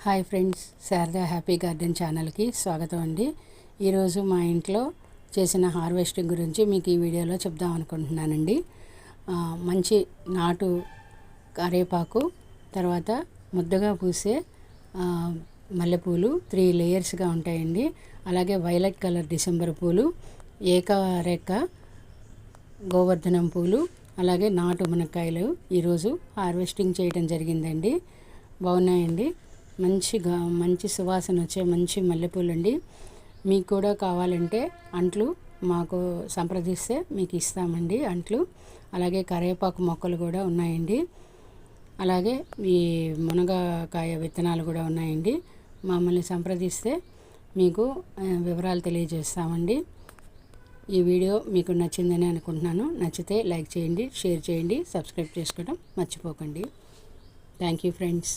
Hi friends, Sharada happy garden ఛానల్కి స్వాగతం అండి. ఈరోజు మా ఇంట్లో చేసిన హార్వెస్టింగ్ గురించి మీకు ఈ వీడియోలో చెప్దాం అనుకుంటున్నానండి. మంచి నాటు కరివేపాకు, తర్వాత ముద్దగా పూసే మల్లెపూలు 3 లేయర్స్గా ఉంటాయండి. అలాగే వైలెట్ కలర్ డిసెంబర్ పూలు, ఏకరేఖ గోవర్ధనం పూలు, అలాగే నాటు మునక్కాయలు ఈరోజు హార్వెస్టింగ్ చేయడం జరిగిందండి. బాగున్నాయండి. మంచి సువాసన వచ్చే మంచి మల్లెపూలు అండి. మీకు కూడా కావాలంటే అంట్లు మాకు సంప్రదిస్తే మీకు ఇస్తామండి అంట్లు. అలాగే కరివేపాకు మొక్కలు కూడా ఉన్నాయండి. అలాగే ఈ మునగకాయ విత్తనాలు కూడా ఉన్నాయండి. మమ్మల్ని సంప్రదిస్తే మీకు వివరాలు తెలియజేస్తామండి. ఈ వీడియో మీకు నచ్చిందని అనుకుంటున్నాను. నచ్చితే లైక్ చేయండి, షేర్ చేయండి, సబ్స్క్రైబ్ చేసుకోవడం మర్చిపోకండి. Thank you friends.